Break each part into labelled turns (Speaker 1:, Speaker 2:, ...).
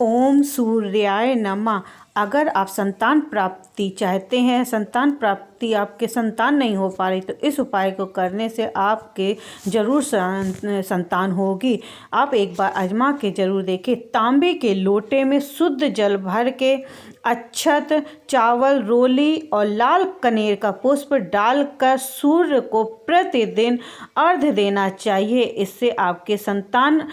Speaker 1: ओम सूर्याय नमः। अगर आप संतान प्राप्ति चाहते हैं, संतान प्राप्ति आपके संतान नहीं हो पा रही, तो इस उपाय को करने से आपके ज़रूर संतान होगी। आप एक बार आजमा के ज़रूर देखें। तांबे के लोटे में शुद्ध जल भर के अक्षत, चावल, रोली और लाल कनेर का पुष्प डालकर सूर्य को प्रतिदिन अर्घ्य देना चाहिए। इससे आपके संतान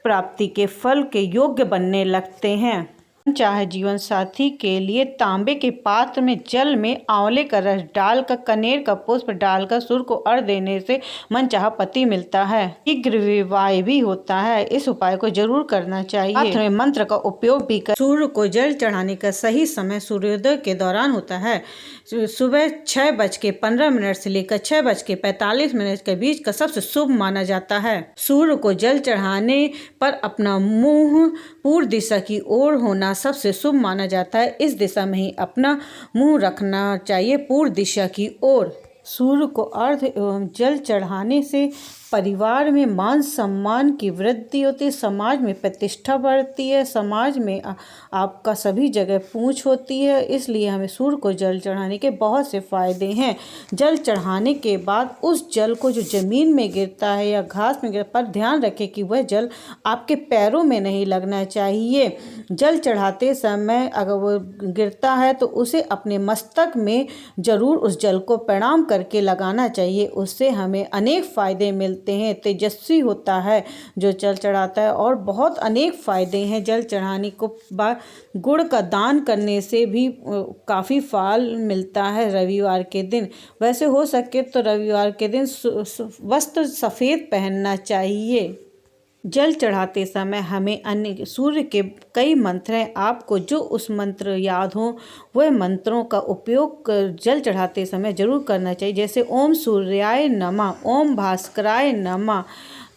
Speaker 1: प्राप्ति के फल के योग्य बनने लगते हैं। चाहे जीवन साथी के लिए तांबे के पात्र में जल में आंवले का रस डालकर कनेर का पुष्प डालकर सूर्य को अर्घ्य देने से मनचाहा पति मिलता है, शीघ्र विवाह भी होता है। इस उपाय को जरूर करना चाहिए। साथ में मंत्र का उपयोग भी कर। सूर्य को जल चढ़ाने का सही समय सूर्योदय के दौरान होता है। सुबह 6:15 से लेकर 6:45 के बीच का सबसे शुभ माना जाता है। सूर्य को जल चढ़ाने पर अपना मुंह पूर्व दिशा की ओर होना सबसे शुभ माना जाता है। इस दिशा में ही अपना मुंह रखना चाहिए, पूर्व दिशा की ओर। सूर्य को अर्घ्य एवं जल चढ़ाने से परिवार में मान सम्मान की वृद्धि होती है, समाज में प्रतिष्ठा बढ़ती है, समाज में आपका सभी जगह पूछ होती है। इसलिए हमें सूर्य को जल चढ़ाने के बहुत से फायदे हैं। जल चढ़ाने के बाद उस जल को जो जमीन में गिरता है या घास में गिरता, पर ध्यान रखें कि वह जल आपके पैरों में नहीं लगना चाहिए। जल चढ़ाते समय अगर वो गिरता है तो उसे अपने मस्तक में जरूर उस जल को प्रणाम करके लगाना चाहिए। उससे हमें अनेक फायदे मिलते हैं। तेजस्वी होता है जो जल चढ़ाता है, और बहुत अनेक फायदे हैं। जल चढ़ाने को बाद गुड़ का दान करने से भी काफ़ी फल मिलता है। रविवार के दिन, वैसे हो सके तो रविवार के दिन वस्त्र सफ़ेद पहनना चाहिए। जल चढ़ाते समय हमें अन्य सूर्य के कई मंत्र हैं, आपको जो उस मंत्र याद हो वह मंत्रों का उपयोग जल चढ़ाते समय जरूर करना चाहिए। जैसे ओम सूर्याय नमः, ओम भास्कराय नमः।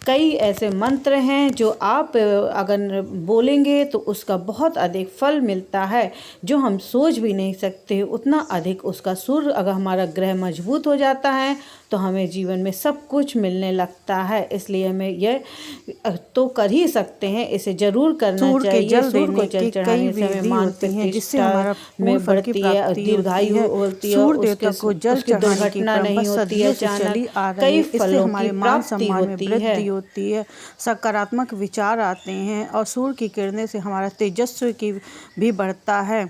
Speaker 1: कई ऐसे मंत्र हैं जो आप अगर बोलेंगे तो उसका बहुत अधिक फल मिलता है, जो हम सोच भी नहीं सकते उतना अधिक उसका। सूर्य अगर हमारा ग्रह मजबूत हो जाता है तो हमें जीवन में सब कुछ मिलने लगता है। इसलिए हमें यह तो कर ही सकते हैं, इसे जरूर करना चाहिए। सूर्य को जल चढ़ाने से हमें मान प्रतिष्ठा में बढ़ती है, दीर्घायु होती है, उसकी दुर्घटना नहीं होती है, अचानक कई फलों की प्राप्ति
Speaker 2: होती है, सकारात्मक विचार आते हैं और सूर्य की किरणें से हमारा तेजस्व की भी बढ़ता है।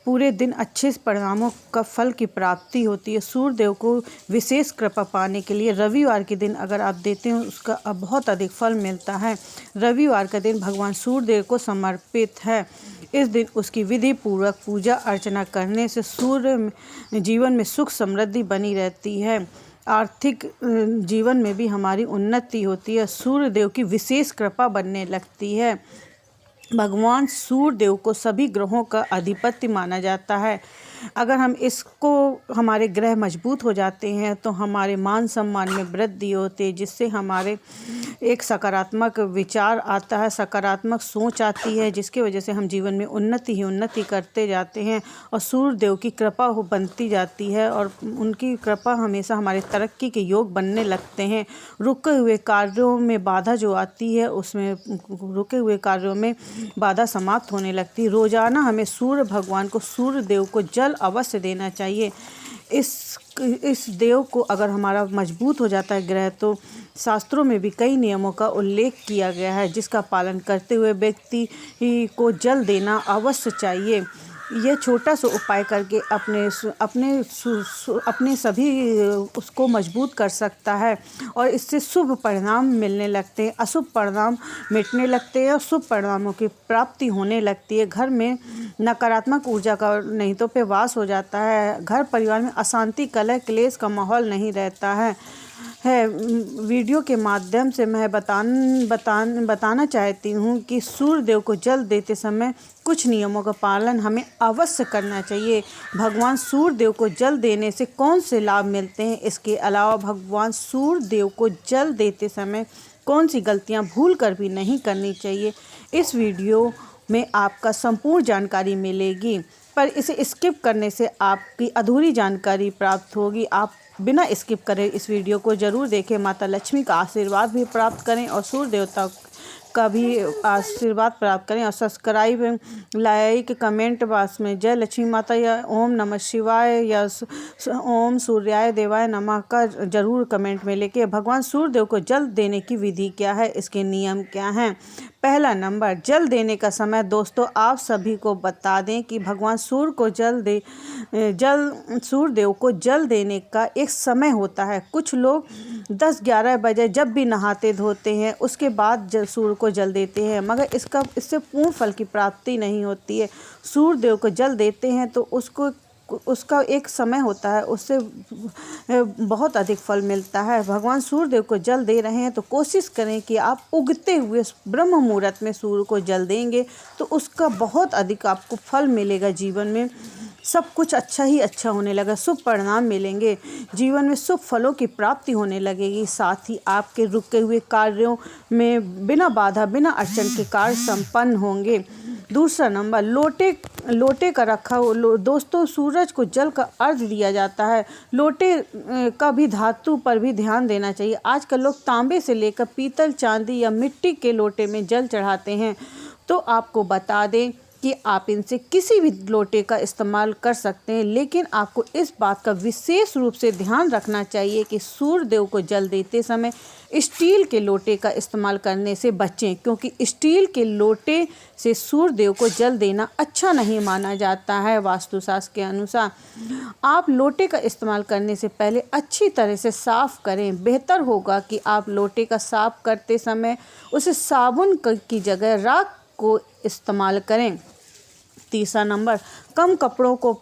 Speaker 2: पूरे दिन अच्छे परिणामों का फल की प्राप्ति होती है। सूर्य देव को विशेष कृपा पाने के लिए रविवार के दिन अगर आप देते हैं उसका बहुत अधिक फल मिलता है। रविवार का दिन भगवान सूर्य देव को समर्पित है। इस दिन उसकी विधि पूर्वक पूजा अर्चना करने से सूर्य जीवन में सुख समृद्धि बनी रहती है। आर्थिक जीवन में भी हमारी उन्नति होती है। सूर्य देव की विशेष कृपा बनने लगती है। भगवान सूर्य देव को सभी ग्रहों का अधिपति माना जाता है। अगर हम इसको, हमारे ग्रह मजबूत हो जाते हैं तो हमारे मान सम्मान में वृद्धि होती है, जिससे हमारे एक सकारात्मक विचार आता है, सकारात्मक सोच आती है, जिसकी वजह से हम जीवन में उन्नति ही उन्नति करते जाते हैं और सूर्य देव की कृपा हो बनती जाती है और उनकी कृपा हमेशा हमारे तरक्की के योग बनने लगते हैं। रुके हुए कार्यों में बाधा जो आती है, उसमें रुके हुए कार्यों में बाधा समाप्त होने लगती है। रोजाना हमें सूर्य भगवान को, सूर्य देव को जल अवश्य देना चाहिए। इस देव को अगर हमारा मजबूत हो जाता है ग्रह, तो शास्त्रों में भी कई नियमों का उल्लेख किया गया है, जिसका पालन करते हुए व्यक्ति को जल देना अवश्य चाहिए। यह छोटा सा उपाय करके अपने सभी उसको मजबूत कर सकता है और इससे शुभ परिणाम मिलने लगते हैं, अशुभ परिणाम मिटने लगते हैं और शुभ परिणामों की प्राप्ति होने लगती है। घर में नकारात्मक ऊर्जा का नहीं तो पे वास हो जाता है। घर परिवार में अशांति, कलह, क्लेश का माहौल नहीं रहता है। वीडियो के माध्यम से मैं बताना चाहती हूँ कि सूर्य देव को जल देते समय कुछ नियमों का पालन हमें अवश्य करना चाहिए। भगवान सूर्य देव को जल देने से कौन से लाभ मिलते हैं, इसके अलावा भगवान सूर्य देव को जल देते समय कौन सी गलतियाँ भूल कर भी नहीं करनी चाहिए, इस वीडियो में आपका संपूर्ण जानकारी मिलेगी। पर इसे स्किप करने से आपकी अधूरी जानकारी प्राप्त होगी। आप बिना स्किप करे इस वीडियो को ज़रूर देखें। माता लक्ष्मी का आशीर्वाद भी प्राप्त करें और सूर्य देवता का भी आशीर्वाद प्राप्त करें और सब्सक्राइब, लाइक, कमेंट बॉक्स में जय लक्ष्मी माता या ओम नमः शिवाय या ओम सूर्याय देवाय नमः का जरूर कमेंट में लेके। भगवान सूर्यदेव को जल देने की विधि क्या है, इसके नियम क्या हैं। पहला नंबर, जल देने का समय। दोस्तों आप सभी को बता दें कि भगवान सूर्य को सूर्यदेव को जल देने का एक समय होता है। कुछ लोग 10-11 बजे जब भी नहाते धोते हैं उसके बाद सूर्य को जल देते हैं, मगर इससे पूर्ण फल की प्राप्ति नहीं होती है। सूर्यदेव को जल देते हैं तो उसका एक समय होता है, उससे बहुत अधिक फल मिलता है। भगवान सूर्यदेव को जल दे रहे हैं तो कोशिश करें कि आप उगते हुए ब्रह्म मुहूर्त में सूर्य को जल देंगे तो उसका बहुत अधिक आपको फल मिलेगा। जीवन में सब कुछ अच्छा ही अच्छा होने लगा, शुभ परिणाम मिलेंगे, जीवन में शुभ फलों की प्राप्ति होने लगेगी। साथ ही आपके रुके हुए कार्यों में बिना बाधा बिना अड़चन के कार्य संपन्न होंगे। दूसरा नंबर, लोटे का रखा हो। दोस्तों सूरज को जल का अर्घ दिया जाता है। लोटे का भी धातु पर भी ध्यान देना चाहिए। आजकल लोग तांबे से लेकर पीतल, चांदी या मिट्टी के लोटे में जल चढ़ाते हैं, तो आपको बता दें कि आप इनसे किसी भी लोटे का इस्तेमाल कर सकते हैं, लेकिन आपको इस बात का विशेष रूप से ध्यान रखना चाहिए कि सूर्यदेव को जल देते समय स्टील के लोटे का इस्तेमाल करने से बचें, क्योंकि स्टील के लोटे से सूर्यदेव को जल देना अच्छा नहीं माना जाता है वास्तुशास्त्र के अनुसार। आप लोटे का इस्तेमाल करने से पहले अच्छी तरह से साफ़ करें। बेहतर होगा कि आप लोटे का साफ़ करते समय उसे साबुन की जगह राख को इस्तेमाल करें। तीसरा नंबर, कम कपड़ों को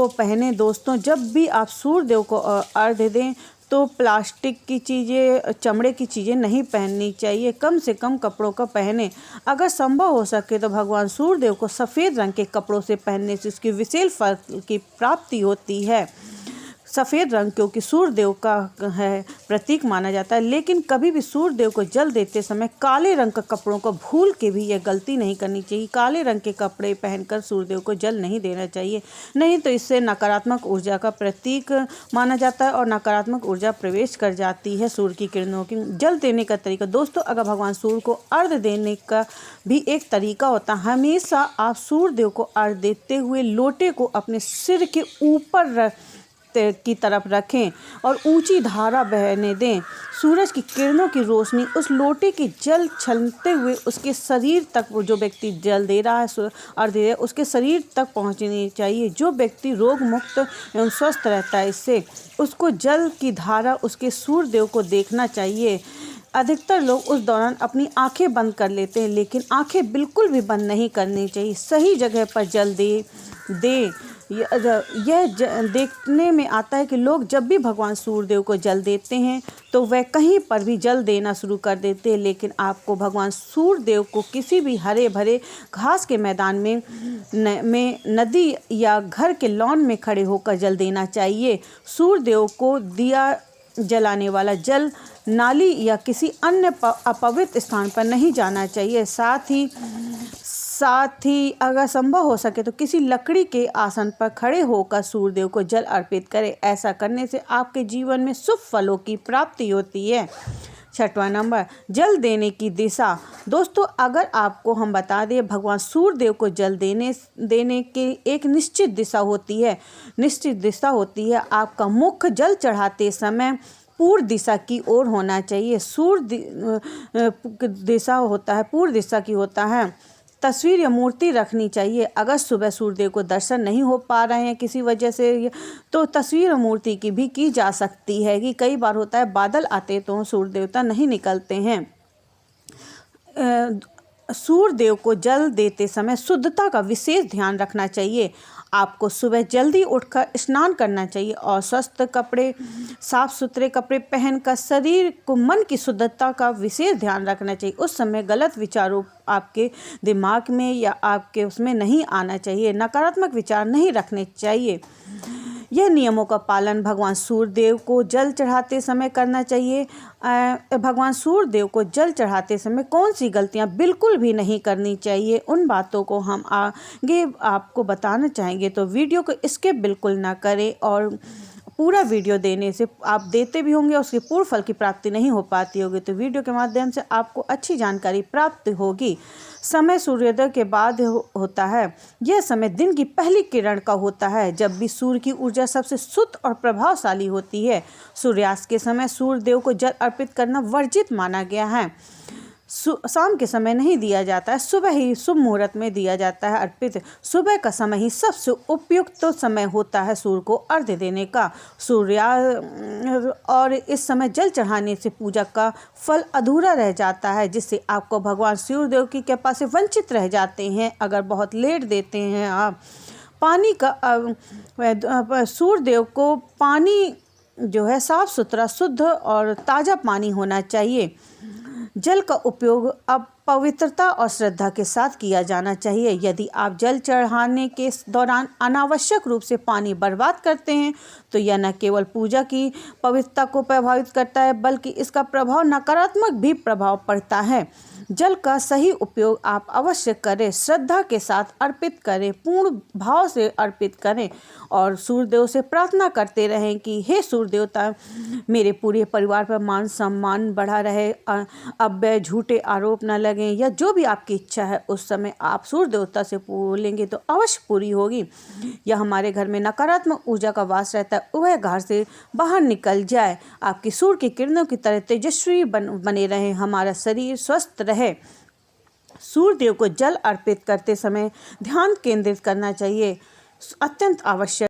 Speaker 2: पहने। दोस्तों जब भी आप सूर्यदेव को अर्घ्य दें तो प्लास्टिक की चीज़ें, चमड़े की चीज़ें नहीं पहननी चाहिए। कम से कम कपड़ों का पहने। अगर संभव हो सके तो भगवान सूर्यदेव को सफ़ेद रंग के कपड़ों से पहनने से उसकी विशेष फल की प्राप्ति होती है। सफ़ेद रंग क्योंकि सूर्यदेव का है प्रतीक माना जाता है, लेकिन कभी भी सूर्यदेव को जल देते समय काले रंग के कपड़ों को भूल के भी यह गलती नहीं करनी चाहिए। काले रंग के कपड़े पहनकर सूर्यदेव को जल नहीं देना चाहिए, नहीं तो इससे नकारात्मक ऊर्जा का प्रतीक माना जाता है और नकारात्मक ऊर्जा प्रवेश कर जाती है सूर्य की किरणों की। जल देने का तरीका। दोस्तों अगर भगवान सूर्य को अर्घ्य देने का भी एक तरीका होता है। हमेशा आप सूर्यदेव को अर्घ्य देते हुए लोटे को अपने सिर के ऊपर की तरफ रखें और ऊंची धारा बहने दें। सूरज की किरणों की रोशनी उस लोटे के जल छलकते हुए उसके शरीर तक, वो जो व्यक्ति जल दे रहा है अर्घ्य दे रहा है, उसके शरीर तक पहुंचनी चाहिए। जो व्यक्ति रोग मुक्त एवं स्वस्थ रहता है, इससे उसको जल की धारा उसके सूर्यदेव को देखना चाहिए। अधिकतर लोग उस दौरान अपनी आंखें बंद कर लेते हैं, लेकिन आंखें बिल्कुल भी बंद नहीं करनी चाहिए। सही जगह पर जल दे। यह देखने में आता है कि लोग जब भी भगवान सूर्यदेव को जल देते हैं तो वह कहीं पर भी जल देना शुरू कर देते हैं, लेकिन आपको भगवान सूर्यदेव को किसी भी हरे भरे घास के मैदान में नदी या घर के लॉन में खड़े होकर जल देना चाहिए। सूर्यदेव को दिया जलाने वाला जल नाली या किसी अन्य अपवित्र स्थान पर नहीं जाना चाहिए। साथ ही अगर संभव हो सके तो किसी लकड़ी के आसन पर खड़े होकर सूर्यदेव को जल अर्पित करें। ऐसा करने से आपके जीवन में शुभ फलों की प्राप्ति होती है। छठवां नंबर, जल देने की दिशा। दोस्तों अगर आपको हम बता दें, भगवान सूर्यदेव को जल देने की एक निश्चित दिशा होती है। आपका मुख जल चढ़ाते समय पूर्व दिशा की ओर होना चाहिए। सूर्य दिशा होता है, पूर्व दिशा की होता है। तस्वीर या मूर्ति रखनी चाहिए। अगर सुबह सूर्यदेव को दर्शन नहीं हो पा रहे हैं किसी वजह से, तो तस्वीर और मूर्ति की भी की जा सकती है। कि कई बार होता है बादल आते तो सूर्य देवता नहीं निकलते हैं। सूर्यदेव को जल देते समय शुद्धता का विशेष ध्यान रखना चाहिए। आपको सुबह जल्दी उठकर स्नान करना चाहिए और स्वस्थ कपड़े, साफ सुथरे कपड़े पहनकर शरीर को, मन की शुद्धता का विशेष ध्यान रखना चाहिए। उस समय गलत विचारों आपके दिमाग में या आपके उसमें नहीं आना चाहिए। नकारात्मक विचार नहीं रखने चाहिए। यह नियमों का पालन भगवान सूर्यदेव को जल चढ़ाते समय करना चाहिए। भगवान सूर्यदेव को जल चढ़ाते समय कौन सी गलतियां बिल्कुल भी नहीं करनी चाहिए, उन बातों को हम आगे आपको बताना चाहेंगे, तो वीडियो को स्किप बिल्कुल ना करें और पूरा वीडियो देने से आप देते भी होंगे, उसके पूर्ण फल की प्राप्ति नहीं हो पाती होगी। तो वीडियो के माध्यम से आपको अच्छी जानकारी प्राप्त होगी। समय सूर्योदय के बाद होता है। यह समय दिन की पहली किरण का होता है, जब भी सूर्य की ऊर्जा सबसे शुद्ध और प्रभावशाली होती है। सूर्यास्त के समय सूर्य देव को जल अर्पित करना वर्जित माना गया है। शाम के समय नहीं दिया जाता है, सुबह ही शुभ मुहूर्त में दिया जाता है अर्पित। सुबह का समय ही सबसे उपयुक्त समय होता है सूर्य को अर्घ्य देने का। और इस समय जल चढ़ाने से पूजा का फल अधूरा रह जाता है, जिससे आपको भगवान सूर्यदेव की कृपा से वंचित रह जाते हैं अगर बहुत लेट देते हैं आप। पानी का सूर्यदेव को पानी जो है साफ सुथरा, शुद्ध और ताज़ा पानी होना चाहिए। जल का उपयोग अब पवित्रता और श्रद्धा के साथ किया जाना चाहिए। यदि आप जल चढ़ाने के दौरान अनावश्यक रूप से पानी बर्बाद करते हैं तो यह न केवल पूजा की पवित्रता को प्रभावित करता है, बल्कि इसका प्रभाव नकारात्मक भी प्रभाव पड़ता है। जल का सही उपयोग आप अवश्य करें, श्रद्धा के साथ अर्पित करें, पूर्ण भाव से अर्पित करें और सूर्यदेव से प्रार्थना करते रहें कि हे सूर्य देवता, मेरे पूरे परिवार पर मान सम्मान बढ़ा रहे, अब झूठे आरोप न लगें, या जो भी आपकी इच्छा है उस समय आप सूर्य देवता से बोलेंगे तो अवश्य पूरी होगी। या हमारे घर में नकारात्मक ऊर्जा का वास रहता है, वह घर से बाहर निकल जाए। आपकी सूर्य की किरणों की तरह तेजस्वी बने रहें, हमारा शरीर स्वस्थ रहे। सूर्य देव को जल अर्पित करते समय ध्यान केंद्रित करना चाहिए, अत्यंत आवश्यक।